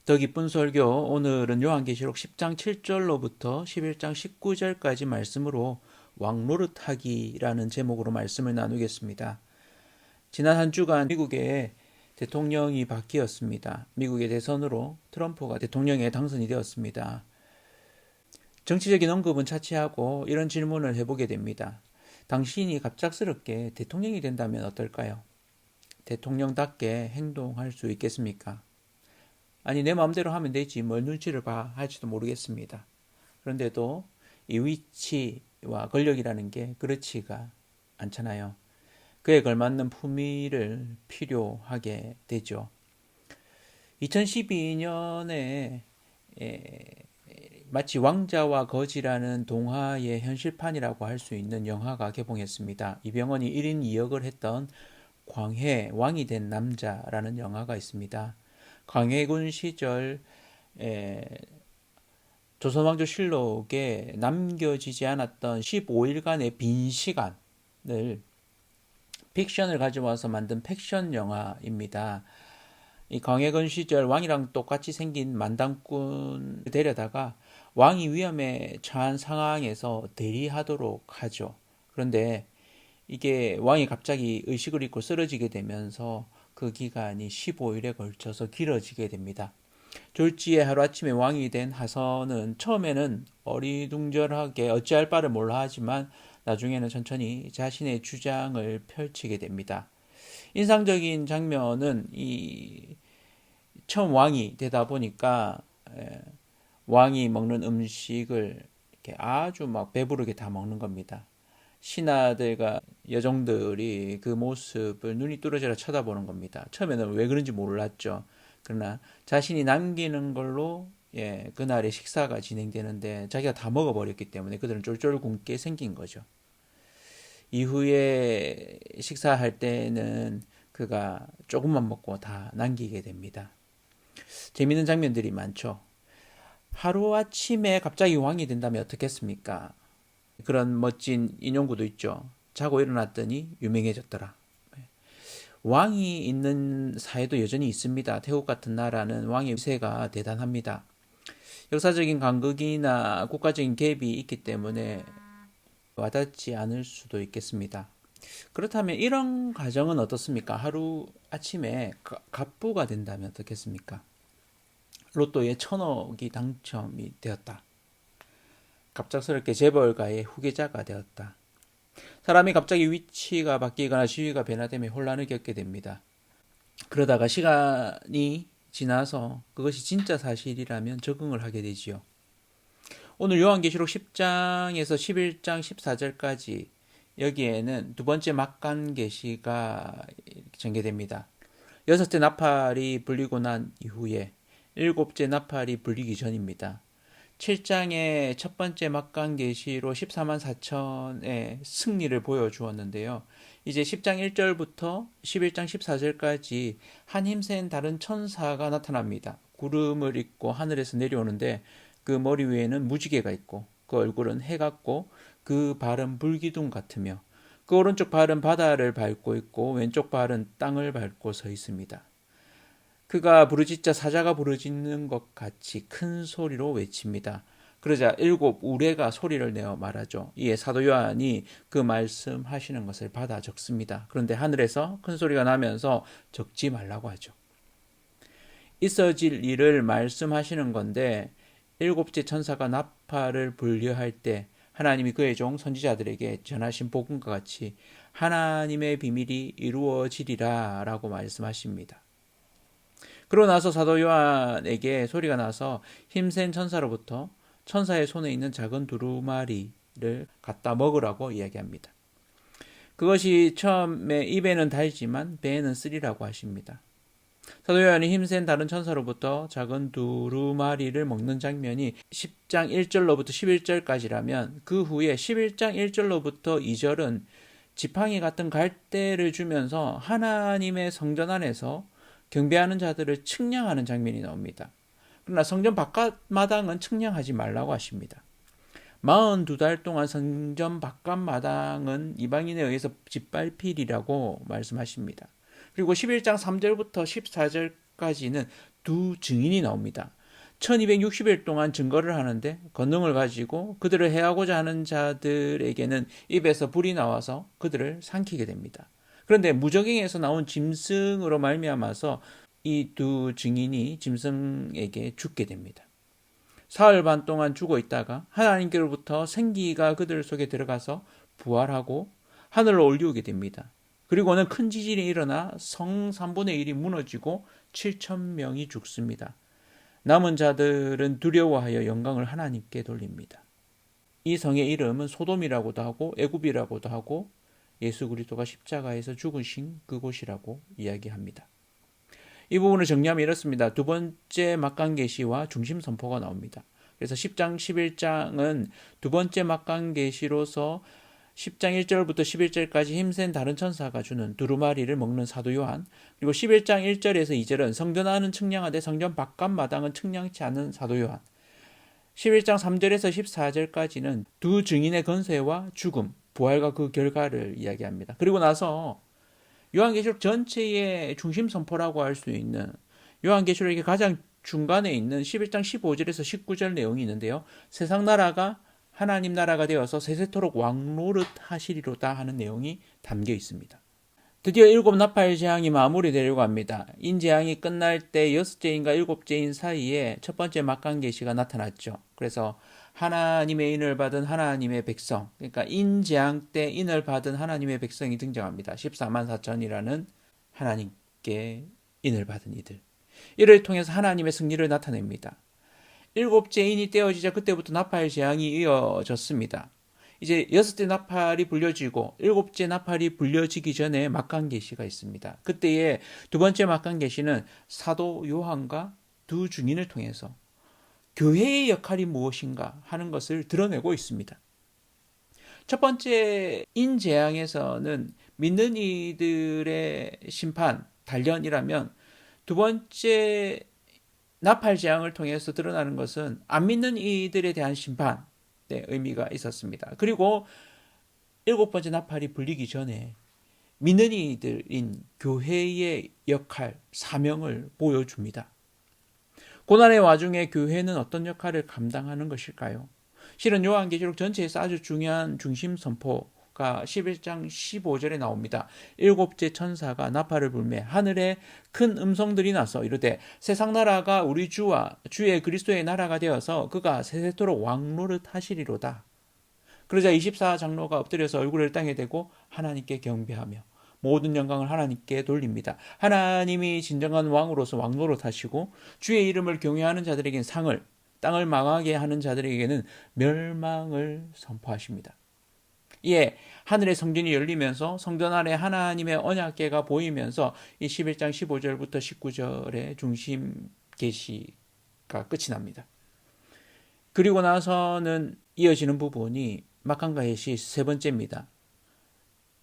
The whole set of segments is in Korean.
더 기쁜 설교, 오늘은 요한계시록 10장 7절로부터 11장 19절까지 말씀으로 왕노릇하기라는 제목으로 말씀을 나누겠습니다. 지난 한 주간 미국의 대통령이 바뀌었습니다. 미국의 대선으로 트럼프가 대통령에 당선이 되었습니다. 정치적인 언급은 차치하고 이런 질문을 해보게 됩니다. 당신이 갑작스럽게 대통령이 된다면 어떨까요? 대통령답게 행동할 수 있겠습니까? 아니, 내 마음대로 하면 되지 뭘 눈치를 봐 할지도 모르겠습니다. 그런데도 이 위치와 권력이라는 게 그렇지가 않잖아요. 그에 걸맞는 품위를 필요하게 되죠. 2012년에 마치 왕자와 거지라는 동화의 현실판이라고 할 수 있는 영화가 개봉했습니다. 이병헌이 1인 2역을 했던 광해, 왕이 된 남자라는 영화가 있습니다. 광해군 시절 조선왕조실록에 남겨지지 않았던 15일간의 빈 시간을 픽션을 가져와서 만든 팩션 영화입니다. 이 광해군 시절 왕이랑 똑같이 생긴 만당꾼을 데려다가 왕이 위험에 처한 상황에서 대리하도록 하죠. 그런데 이게 왕이 갑자기 의식을 잃고 쓰러지게 되면서 그 기간이 15일에 걸쳐서 길어지게 됩니다. 졸지에 하루아침에 왕이 된 하선은 처음에는 어리둥절하게 어찌할 바를 몰라 하지만 나중에는 천천히 자신의 주장을 펼치게 됩니다. 인상적인 장면은 이 처음 왕이 되다 보니까 왕이 먹는 음식을 이렇게 아주 막 배부르게 다 먹는 겁니다. 신하들과 여종들이 그 모습을 눈이 뚫어져라 쳐다보는 겁니다. 처음에는 왜 그런지 몰랐죠. 그러나 자신이 남기는 걸로 그날의 식사가 진행되는데 자기가 다 먹어버렸기 때문에 그들은 쫄쫄 굶게 생긴 거죠. 이후에 식사할 때는 그가 조금만 먹고 다 남기게 됩니다. 재밌는 장면들이 많죠. 하루아침에 갑자기 왕이 된다면 어떻겠습니까? 그런 멋진 인용구도 있죠. 자고 일어났더니 유명해졌더라. 왕이 있는 사회도 여전히 있습니다. 태국 같은 나라는 왕의 위세가 대단합니다. 역사적인 간극이나 국가적인 갭이 있기 때문에 와닿지 않을 수도 있겠습니다. 그렇다면 이런 가정은 어떻습니까? 하루 아침에 갑부가 된다면 어떻겠습니까? 로또에 1,000억이 당첨이 되었다. 갑작스럽게 재벌가의 후계자가 되었다. 사람이 갑자기 위치가 바뀌거나 지위가 변화되면 혼란을 겪게 됩니다. 그러다가 시간이 지나서 그것이 진짜 사실이라면 적응을 하게 되지요. 오늘 요한계시록 10장에서 11장 14절까지 여기에는 두 번째 막간 계시가 전개됩니다. 여섯째 나팔이 불리고 난 이후에 일곱째 나팔이 불리기 전입니다. 7장의 첫 번째 막강 계시로 14만 4천의 승리를 보여주었는데요. 이제 10장 1절부터 11장 14절까지 한 힘센 다른 천사가 나타납니다. 구름을 입고 하늘에서 내려오는데 그 머리 위에는 무지개가 있고 그 얼굴은 해 같고 그 발은 불기둥 같으며 그 오른쪽 발은 바다를 밟고 있고 왼쪽 발은 땅을 밟고 서 있습니다. 그가 부르짖자 사자가 부르짖는 것 같이 큰 소리로 외칩니다. 그러자 일곱 우레가 소리를 내어 말하죠. 이에 사도 요한이 그 말씀하시는 것을 받아 적습니다. 그런데 하늘에서 큰 소리가 나면서 적지 말라고 하죠. 있어질 일을 말씀하시는 건데 일곱째 천사가 나팔을 불려할 때 하나님이 그의 종 선지자들에게 전하신 복음과 같이 하나님의 비밀이 이루어지리라 라고 말씀하십니다. 그러고 나서 사도 요한에게 소리가 나서 힘센 천사로부터 천사의 손에 있는 작은 두루마리를 갖다 먹으라고 이야기합니다. 그것이 처음에 입에는 달지만 배에는 쓰리라고 하십니다. 사도 요한이 힘센 다른 천사로부터 작은 두루마리를 먹는 장면이 10장 1절로부터 11절까지라면 그 후에 11장 1절로부터 2절은 지팡이 같은 갈대를 주면서 하나님의 성전 안에서 경배하는 자들을 측량하는 장면이 나옵니다. 그러나 성전 바깥마당은 측량하지 말라고 하십니다. 42달 동안 성전 바깥마당은 이방인에 의해서 짓밟히리라고 말씀하십니다. 그리고 11장 3절부터 14절까지는 두 증인이 나옵니다. 1260일 동안 증거를 하는데 권능을 가지고 그들을 해하고자 하는 자들에게는 입에서 불이 나와서 그들을 삼키게 됩니다. 그런데 무적행에서 나온 짐승으로 말미암아서 이 두 증인이 짐승에게 죽게 됩니다. 사흘 반 동안 죽어 있다가 하나님께로부터 생기가 그들 속에 들어가서 부활하고 하늘로 올리우게 됩니다. 그리고는 큰 지진이 일어나 성 3분의 1이 무너지고 7,000명이 죽습니다. 남은 자들은 두려워하여 영광을 하나님께 돌립니다. 이 성의 이름은 소돔이라고도 하고 애굽이라고도 하고 예수 그리스도가 십자가에서 죽으신 그곳이라고 이야기합니다. 이 부분을 정리하면 이렇습니다. 두 번째 막강계시와 중심 선포가 나옵니다. 그래서 10장 11장은 두 번째 막강계시로서 10장 1절부터 11절까지 힘센 다른 천사가 주는 두루마리를 먹는 사도 요한, 그리고 11장 1절에서 2절은 성전 안은 청량하되 성전 바깥 마당은 청량치 않은 사도 요한, 11장 3절에서 14절까지는 두 증인의 건세와 죽음, 부활과 그 결과를 이야기합니다. 그리고 나서 요한계시록 전체의 중심 선포라고 할 수 있는 요한계시록의 가장 중간에 있는 11장 15절에서 19절 내용이 있는데요. 세상 나라가 하나님 나라가 되어서 세세토록 왕노릇 하시리로다 하는 내용이 담겨 있습니다. 드디어 7 나팔 재앙이 마무리되려고 합니다. 인재앙이 끝날 때 6재인가 7재인 사이에 첫 번째 막강계시가 나타났죠. 그래서 하나님의 인을 받은 하나님의 백성, 그러니까 인재앙 때 인을 받은 하나님의 백성이 등장합니다. 14만 4천이라는 하나님께 인을 받은 이들. 이를 통해서 하나님의 승리를 나타냅니다. 7째 인이 떼어지자 그때부터 나팔 재앙이 이어졌습니다. 이제 6째 나팔이 불려지고 7째 나팔이 불려지기 전에 막강계시가 있습니다. 그때의 두 번째 막강계시는 사도 요한과 두 증인을 통해서 교회의 역할이 무엇인가 하는 것을 드러내고 있습니다. 첫 번째 인재앙에서는 믿는 이들의 심판, 단련이라면 두 번째 나팔 재앙을 통해서 드러나는 것은 안 믿는 이들에 대한 심판의 의미가 있었습니다. 그리고 7번째 나팔이 불리기 전에 믿는 이들인 교회의 역할, 사명을 보여줍니다. 고난의 와중에 교회는 어떤 역할을 감당하는 것일까요? 실은 요한계시록 전체에서 아주 중요한 중심 선포가 11장 15절에 나옵니다. 7째 천사가 나팔을 불매 하늘에 큰 음성들이 나서 이르되 세상 나라가 우리 주와 주의 그리스도의 나라가 되어서 그가 세세토록 왕노릇 하시리로다. 그러자 24장로가 엎드려서 얼굴을 땅에 대고 하나님께 경배하며 모든 영광을 하나님께 돌립니다. 하나님이 진정한 왕으로서 왕노릇 하시고 주의 이름을 경외하는 자들에게는 상을, 땅을 망하게 하는 자들에게는 멸망을 선포하십니다. 이에 하늘의 성전이 열리면서 성전 안에 하나님의 언약궤가 보이면서 이 11장 15절부터 19절의 중심 계시가 끝이 납니다. 그리고 나서는 이어지는 부분이 막강계시 세 번째입니다.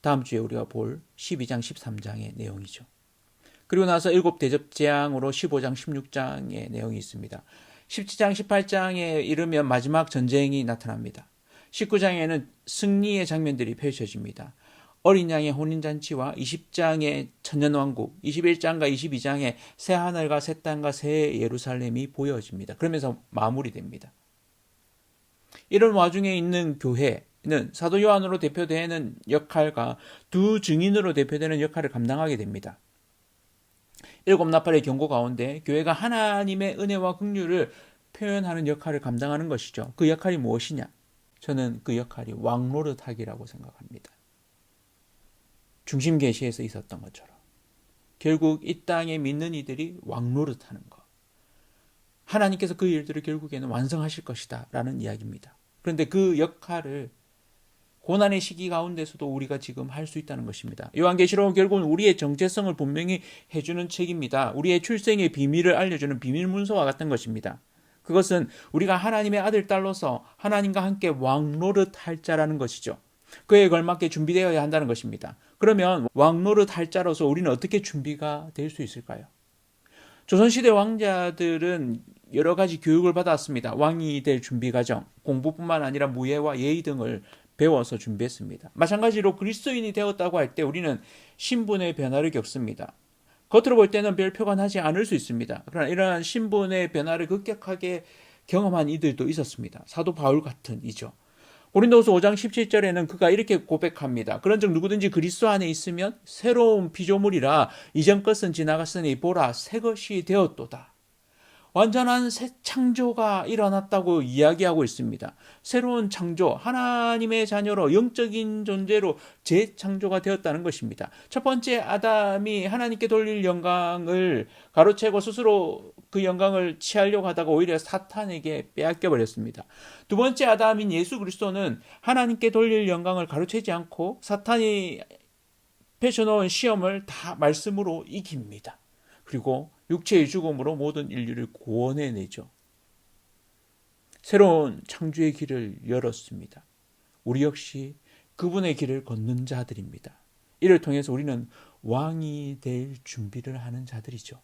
다음 주에 우리가 볼 12장 13장의 내용이죠. 그리고 나서 7 대접재앙으로 15장 16장의 내용이 있습니다. 17장 18장에 이르면 마지막 전쟁이 나타납니다. 19장에는 승리의 장면들이 펼쳐집니다. 어린 양의 혼인잔치와 20장의 천년왕국, 21장과 22장의 새 하늘과 새 땅과 새 예루살렘이 보여집니다. 그러면서 마무리됩니다. 이런 와중에 있는 교회는 사도 요한으로 대표되는 역할과 두 증인으로 대표되는 역할을 감당하게 됩니다. 7 나팔의 경고 가운데 교회가 하나님의 은혜와 긍휼을 표현하는 역할을 감당하는 것이죠. 그 역할이 무엇이냐? 저는 그 역할이 왕노릇하기라고 생각합니다. 중심 계시에서 있었던 것처럼 결국 이 땅에 믿는 이들이 왕노릇하는 것. 하나님께서 그 일들을 결국에는 완성하실 것이다 라는 이야기입니다. 그런데 그 역할을 고난의 시기 가운데서도 우리가 지금 할 수 있다는 것입니다. 요한계시록은 결국은 우리의 정체성을 분명히 해주는 책입니다. 우리의 출생의 비밀을 알려주는 비밀문서와 같은 것입니다. 그것은 우리가 하나님의 아들, 딸로서 하나님과 함께 왕노릇할 자라는 것이죠. 그에 걸맞게 준비되어야 한다는 것입니다. 그러면 왕노릇할 자로서 우리는 어떻게 준비가 될 수 있을까요? 조선시대 왕자들은 여러 가지 교육을 받았습니다. 왕이 될 준비 과정, 공부뿐만 아니라 무예와 예의 등을 배워서 준비했습니다. 마찬가지로 그리스도인이 되었다고 할 때 우리는 신분의 변화를 겪습니다. 겉으로 볼 때는 별 표가 나지 않을 수 있습니다. 그러나 이러한 신분의 변화를 급격하게 경험한 이들도 있었습니다. 사도 바울 같은 이죠. 고린도후서 5장 17절에는 그가 이렇게 고백합니다. 그런즉 누구든지 그리스도 안에 있으면 새로운 피조물이라 이전 것은 지나갔으니 보라 새 것이 되었도다. 완전한 새 창조가 일어났다고 이야기하고 있습니다. 새로운 창조, 하나님의 자녀로 영적인 존재로 재창조가 되었다는 것입니다. 첫 번째 아담이 하나님께 돌릴 영광을 가로채고 스스로 그 영광을 취하려고 하다가 오히려 사탄에게 빼앗겨 버렸습니다. 두 번째 아담인 예수 그리스도는 하나님께 돌릴 영광을 가로채지 않고 사탄이 펼쳐놓은 시험을 다 말씀으로 이깁니다. 그리고 육체의 죽음으로 모든 인류를 구원해내죠. 새로운 창조의 길을 열었습니다. 우리 역시 그분의 길을 걷는 자들입니다. 이를 통해서 우리는 왕이 될 준비를 하는 자들이죠.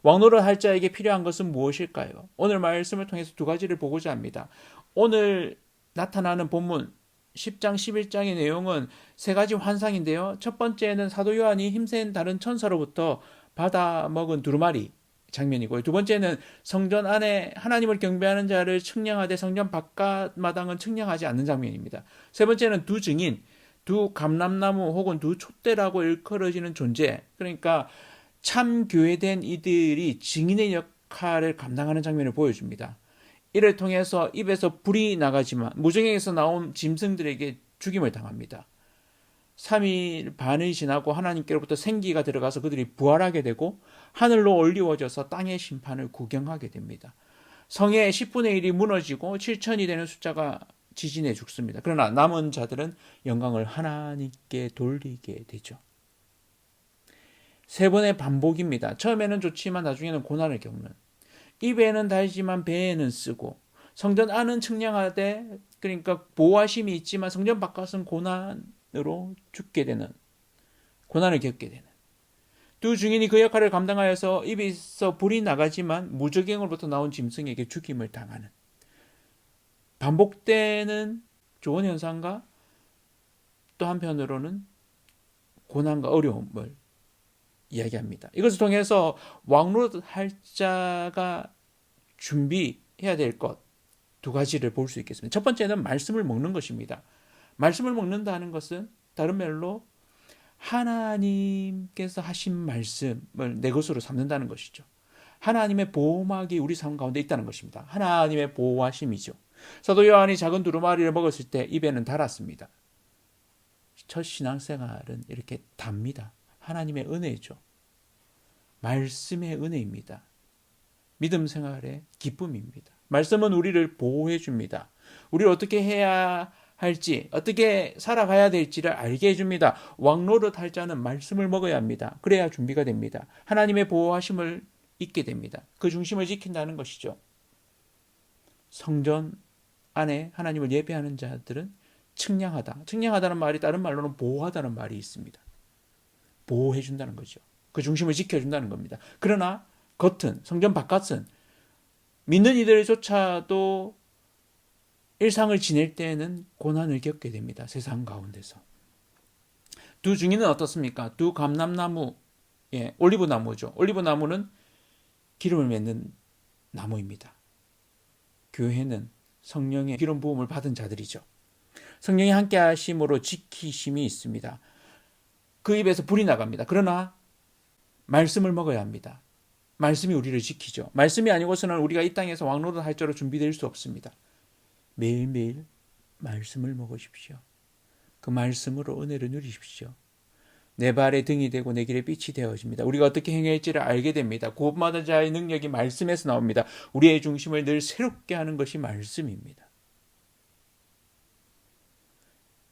왕노릇 할 자에게 필요한 것은 무엇일까요? 오늘 말씀을 통해서 두 가지를 보고자 합니다. 오늘 나타나는 본문 10장 11장의 내용은 세 가지 환상인데요. 첫 번째는 사도 요한이 힘센 다른 천사로부터 받아 먹은 두루마리 장면이고요. 두 번째는 성전 안에 하나님을 경배하는 자를 측량하되 성전 바깥 마당은 측량하지 않는 장면입니다. 세 번째는 두 증인, 두 감람나무 혹은 두 촛대라고 일컬어지는 존재, 그러니까 참 교회된 이들이 증인의 역할을 감당하는 장면을 보여줍니다. 이를 통해서 입에서 불이 나가지만 무정에서 나온 짐승들에게 죽임을 당합니다. 3일 반이 지나고 하나님께로부터 생기가 들어가서 그들이 부활하게 되고 하늘로 올리워져서 땅의 심판을 구경하게 됩니다. 성의 10분의 1이 무너지고 7천이 되는 숫자가 지진해 죽습니다. 그러나 남은 자들은 영광을 하나님께 돌리게 되죠. 세 번의 반복입니다. 처음에는 좋지만 나중에는 고난을 겪는, 입에는 달지만 배에는 쓰고, 성전 안은 측량하되, 그러니까 보호하심이 있지만 성전 바깥은 고난으로 죽게 되는, 고난을 겪게 되는. 두 증인이 그 역할을 감당하여서 입에서 불이 나가지만 무저갱으로부터 나온 짐승에게 죽임을 당하는, 반복되는 좋은 현상과 또 한편으로는 고난과 어려움을 이야기합니다. 이것을 통해서 왕노릇 할 자가 준비해야 될 것 두 가지를 볼 수 있겠습니다. 첫 번째는 말씀을 먹는 것입니다. 말씀을 먹는다는 것은 다른 말로 하나님께서 하신 말씀을 내 것으로 삼는다는 것이죠. 하나님의 보호막이 우리 삶 가운데 있다는 것입니다. 하나님의 보호하심이죠. 사도 요한이 작은 두루마리를 먹었을 때 입에는 달았습니다. 첫 신앙생활은 이렇게 답니다. 하나님의 은혜죠. 말씀의 은혜입니다. 믿음 생활의 기쁨입니다. 말씀은 우리를 보호해 줍니다. 우리를 어떻게 해야 할지, 어떻게 살아가야 될지를 알게 해줍니다. 왕노릇 할 자는 말씀을 먹어야 합니다. 그래야 준비가 됩니다. 하나님의 보호하심을 잊게 됩니다. 그 중심을 지킨다는 것이죠. 성전 안에 하나님을 예배하는 자들은 측량하다. 측량하다는 말이 다른 말로는 보호하다는 말이 있습니다. 보호해 준다는 거죠. 그 중심을 지켜준다는 겁니다. 그러나 겉은, 성전 바깥은 믿는 이들조차도 일상을 지낼 때에는 고난을 겪게 됩니다. 세상 가운데서. 두 증인은 어떻습니까? 두 감람나무, 올리브나무죠. 올리브나무는 기름을 맺는 나무입니다. 교회는 성령의 기름 부음을 받은 자들이죠. 성령이 함께 하심으로 지키심이 있습니다. 그 입에서 불이 나갑니다. 그러나 말씀을 먹어야 합니다. 말씀이 우리를 지키죠. 말씀이 아니고서는 우리가 이 땅에서 왕노릇 할 자로 준비될 수 없습니다. 매일매일 말씀을 먹으십시오. 그 말씀으로 은혜를 누리십시오. 내 발의 등이 되고 내 길의 빛이 되어집니다. 우리가 어떻게 행할지를 알게 됩니다. 구원받은 자의 능력이 말씀에서 나옵니다. 우리의 중심을 늘 새롭게 하는 것이 말씀입니다.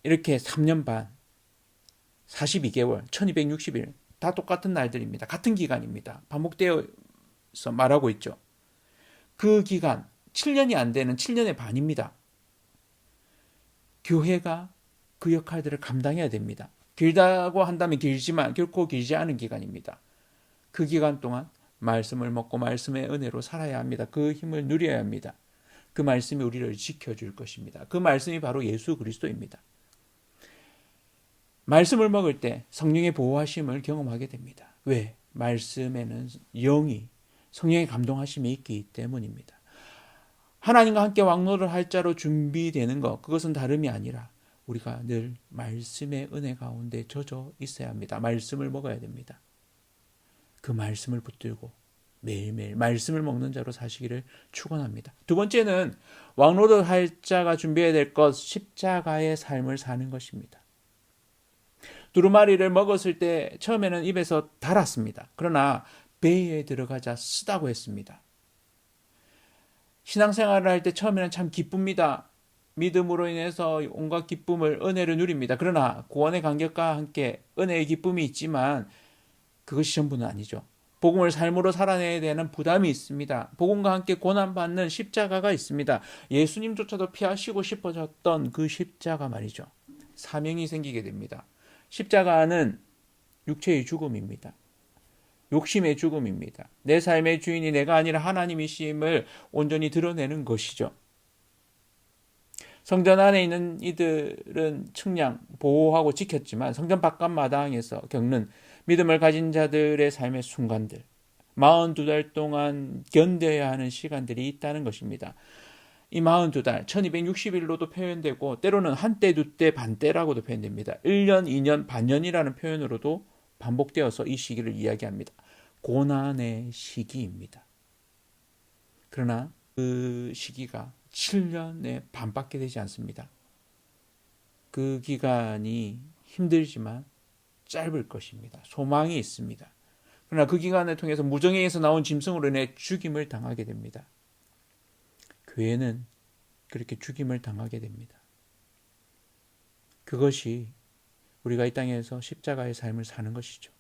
이렇게 3년 반, 42개월, 1260일 다 똑같은 날들입니다. 같은 기간입니다. 반복되어서 말하고 있죠. 그 기간 7년이 안 되는 7년의 반입니다. 교회가 그 역할들을 감당해야 됩니다. 길다고 한다면 길지만 결코 길지 않은 기간입니다. 그 기간 동안 말씀을 먹고 말씀의 은혜로 살아야 합니다. 그 힘을 누려야 합니다. 그 말씀이 우리를 지켜줄 것입니다. 그 말씀이 바로 예수 그리스도입니다. 말씀을 먹을 때 성령의 보호하심을 경험하게 됩니다. 왜? 말씀에는 영이 성령의 감동하심이 있기 때문입니다. 하나님과 함께 왕노를 할 자로 준비되는 것, 그것은 다름이 아니라 우리가 늘 말씀의 은혜 가운데 젖어 있어야 합니다. 말씀을 먹어야 됩니다. 그 말씀을 붙들고 매일매일 말씀을 먹는 자로 사시기를 축원합니다. 두 번째는 왕노를 할 자가 준비해야 될 것, 십자가의 삶을 사는 것입니다. 두루마리를 먹었을 때 처음에는 입에서 달았습니다. 그러나 배에 들어가자 쓰다고 했습니다. 신앙생활을 할 때 처음에는 참 기쁩니다. 믿음으로 인해서 온갖 기쁨을, 은혜를 누립니다. 그러나 구원의 감격과 함께 은혜의 기쁨이 있지만 그것이 전부는 아니죠. 복음을 삶으로 살아내야 되는 부담이 있습니다. 복음과 함께 고난받는 십자가가 있습니다. 예수님조차도 피하시고 싶어졌던 그 십자가 말이죠. 사명이 생기게 됩니다. 십자가는 육체의 죽음입니다. 욕심의 죽음입니다. 내 삶의 주인이 내가 아니라 하나님이심을 온전히 드러내는 것이죠. 성전 안에 있는 이들은 측량, 보호하고 지켰지만 성전 바깥마당에서 겪는 믿음을 가진 자들의 삶의 순간들, 42달 동안 견뎌야 하는 시간들이 있다는 것입니다. 이 42달, 1260일로도 표현되고 때로는 한때, 두때, 반때라고도 표현됩니다. 1년, 2년, 반년이라는 표현으로도 반복되어서 이 시기를 이야기합니다. 고난의 시기입니다. 그러나 그 시기가 7년의 반밖에 되지 않습니다. 그 기간이 힘들지만 짧을 것입니다. 소망이 있습니다. 그러나 그 기간을 통해서 무정행에서 나온 짐승으로 인해 죽임을 당하게 됩니다. 교회는 그렇게 죽임을 당하게 됩니다. 그것이 우리가 이 땅에서 십자가의 삶을 사는 것이죠.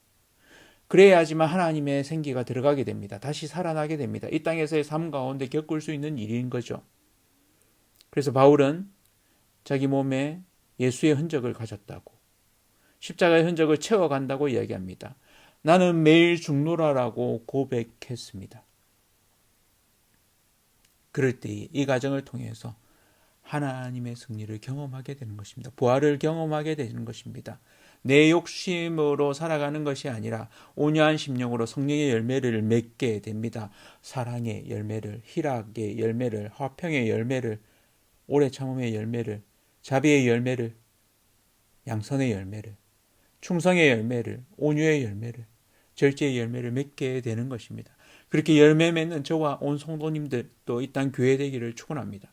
그래야지만 하나님의 생기가 들어가게 됩니다. 다시 살아나게 됩니다. 이 땅에서의 삶 가운데 겪을 수 있는 일인 거죠. 그래서 바울은 자기 몸에 예수의 흔적을 가졌다고, 십자가의 흔적을 채워간다고 이야기합니다. 나는 매일 죽노라라고 고백했습니다. 그럴 때 이 과정을 통해서 하나님의 승리를 경험하게 되는 것입니다. 부활을 경험하게 되는 것입니다. 내 욕심으로 살아가는 것이 아니라 온유한 심령으로 성령의 열매를 맺게 됩니다. 사랑의 열매를, 희락의 열매를, 화평의 열매를, 오래 참음의 열매를, 자비의 열매를, 양선의 열매를, 충성의 열매를, 온유의 열매를, 절제의 열매를 맺게 되는 것입니다. 그렇게 열매 맺는 저와 온 성도님들 또 이 땅 교회 되기를 축원합니다.